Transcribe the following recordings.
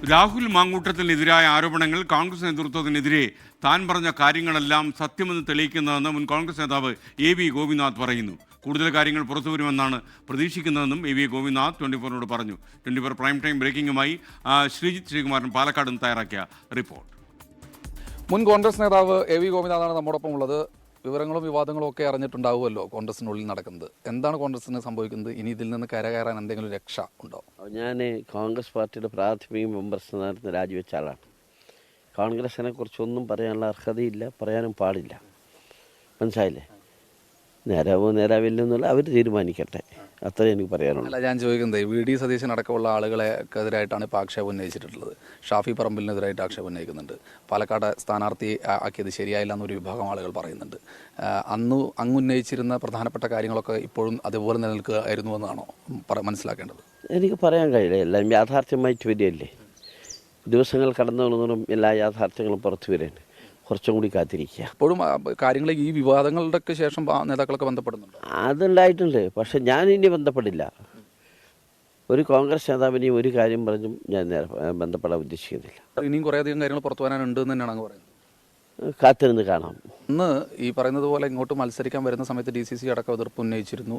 രാഹുൽ മാങ്കൂട്ടത്തിനെതിരായ ആരോപണങ്ങൾ കോൺഗ്രസ് നേതൃത്വത്തിനെതിരെ താൻ പറഞ്ഞ കാര്യങ്ങളെല്ലാം സത്യമെന്ന് തെളിയിക്കുന്നതെന്ന് മുൻ കോൺഗ്രസ് നേതാവ് എ വി ഗോപിനാഥ് പറയുന്നു. കൂടുതൽ കാര്യങ്ങൾ പുറത്തുവരുമെന്നാണ് പ്രതീക്ഷിക്കുന്നതെന്നും എ വി ഗോപിനാഥ് 24നോട് പറഞ്ഞു. 24 പ്രൈം ടൈം ബ്രേക്കിംഗുമായി ശ്രീജിത്ത് ശ്രീകുമാരൻ പാലക്കാട് നിന്ന് തയ്യാറാക്കിയ റിപ്പോർട്ട്. മുൻ കോൺഗ്രസ് നേതാവ് എ വി ഗോപിനാഥാണ് നമ്മോടൊപ്പം ഉള്ളത്. വിവരങ്ങളും വിവാദങ്ങളും ഒക്കെ അറിഞ്ഞിട്ടുണ്ടാവുമല്ലോ കോൺഗ്രസിനുള്ളിൽ നടക്കുന്നത്. എന്താണ് കോൺഗ്രസിന് സംഭവിക്കുന്നത്? ഇനി ഇതിൽ നിന്ന് കരകയറാൻ എന്തെങ്കിലും രക്ഷ ഉണ്ടോ? ഞാൻ കോൺഗ്രസ് പാർട്ടിയുടെ പ്രാഥമിക മെമ്പർ സ്ഥാനത്ത് രാജിവെച്ച ആളാണ്. കോൺഗ്രസിനെ കുറിച്ചൊന്നും പറയാനുള്ള അർഹതയില്ല, പറയാനും പാടില്ല. മനസ്സിലായില്ലേ? നേരാവോ നേരാവില്ലെന്നുള്ള അവർ തീരുമാനിക്കട്ടെ, അത്രേ എനിക്ക് പറയാനുള്ളൂ. അല്ല, ഞാൻ ചോദിക്കുന്നത് വി ഡി സതീശൻ അടക്കമുള്ള ആളുകളെക്കെതിരായിട്ടാണ് ഇപ്പോൾ ആക്ഷേപം ഉന്നയിച്ചിട്ടുള്ളത്. ഷാഫി പറമ്പിലിനെതിരായിട്ട് ആക്ഷേപം ഉന്നയിക്കുന്നുണ്ട്. പാലക്കാട് സ്ഥാനാർത്ഥി ആക്കിയത് ശരിയായില്ല എന്നൊരു വിഭാഗം ആളുകൾ പറയുന്നുണ്ട്. അങ്ങ് ഉന്നയിച്ചിരുന്ന പ്രധാനപ്പെട്ട കാര്യങ്ങളൊക്കെ ഇപ്പോഴും അതുപോലെ നിലനിൽക്കുകയായിരുന്നു എന്നാണോ മനസ്സിലാക്കേണ്ടത്? എനിക്ക് പറയാൻ കഴിയില്ല. എല്ലാം യാഥാർത്ഥ്യമായിട്ട് വരികയല്ലേ. ദിവസങ്ങൾ കടന്നു വന്നതും എല്ലാ യാഥാർത്ഥ്യങ്ങളും പുറത്തു വരേണ്ടത്. കുറച്ചും കൂടി കാത്തിരിക്കുക. ഇപ്പോഴും കാര്യങ്ങൾ ഈ വിവാദങ്ങളുടെയൊക്കെ ശേഷം നേതാക്കളൊക്കെ ബന്ധപ്പെടുന്നുണ്ട്. അതുണ്ടായിട്ടുണ്ട്, പക്ഷെ ഞാൻ ഇനി ബന്ധപ്പെടില്ല. ഒരു കോൺഗ്രസ് നേതാവിനെയും ഒരു കാര്യം പറഞ്ഞും ഞാൻ ബന്ധപ്പെടാൻ ഉദ്ദേശിക്കുന്നില്ല. ഇനിയും കുറേയധികം കാര്യങ്ങൾ പുറത്തു വരാനുണ്ട് എന്ന് തന്നെയാണ് അങ്ങ് പറയുന്നത്. കാത്തിരുന്ന് കാണാം. ഇന്ന് ഈ പറയുന്നത് പോലെ ഇങ്ങോട്ട് മത്സരിക്കാൻ വരുന്ന സമയത്ത് DCC അടക്കം എതിർപ്പ് ഉന്നയിച്ചിരുന്നു.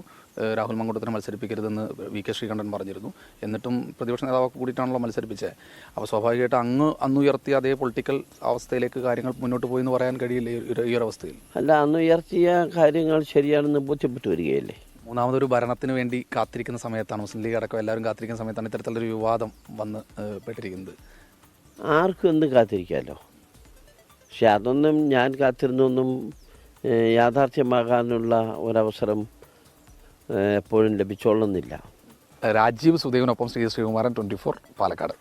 രാഹുൽ മാങ്കൂട്ടത്തിനെ മത്സരിപ്പിക്കരുതെന്ന് VK ശ്രീകണ്ഠൻ പറഞ്ഞിരുന്നു. എന്നിട്ടും പ്രതിപക്ഷ നേതാവ് കൂടിയിട്ടാണല്ലോ മത്സരിപ്പിച്ചത്. അപ്പോൾ സ്വാഭാവികമായിട്ട് അന്ന് ഉയർത്തിയ അതേ പൊളിറ്റിക്കൽ അവസ്ഥയിലേക്ക് കാര്യങ്ങൾ മുന്നോട്ട് പോയി എന്ന് പറയാൻ കഴിയില്ല ഈ ഒരു അവസ്ഥയിൽ. അല്ല, അന്ന് ഉയർത്തിയ കാര്യങ്ങൾ ശരിയാണെന്ന് ബോധ്യപ്പെട്ടു വരികയല്ലേ. മൂന്നാമതൊരു ഭരണത്തിന് വേണ്ടി കാത്തിരിക്കുന്ന സമയത്താണ്, മുസ്ലിം ലീഗ് അടക്കം എല്ലാവരും കാത്തിരിക്കുന്ന സമയത്താണ് ഇത്തരത്തിലൊരു വിവാദം വന്ന് പെട്ടിരിക്കുന്നത്. ആർക്കും എന്തും കാത്തിരിക്കാമല്ലോ. പക്ഷെ അതൊന്നും ഞാൻ കാത്തിരുന്നൊന്നും യാഥാർത്ഥ്യമാകാനുള്ള ഒരവസരം എപ്പോഴും ലഭിച്ചോളുന്നില്ല. രാജീവ് സുദേവിനൊപ്പം ശ്രീകുമാരൻ, 24 പാലക്കാട്.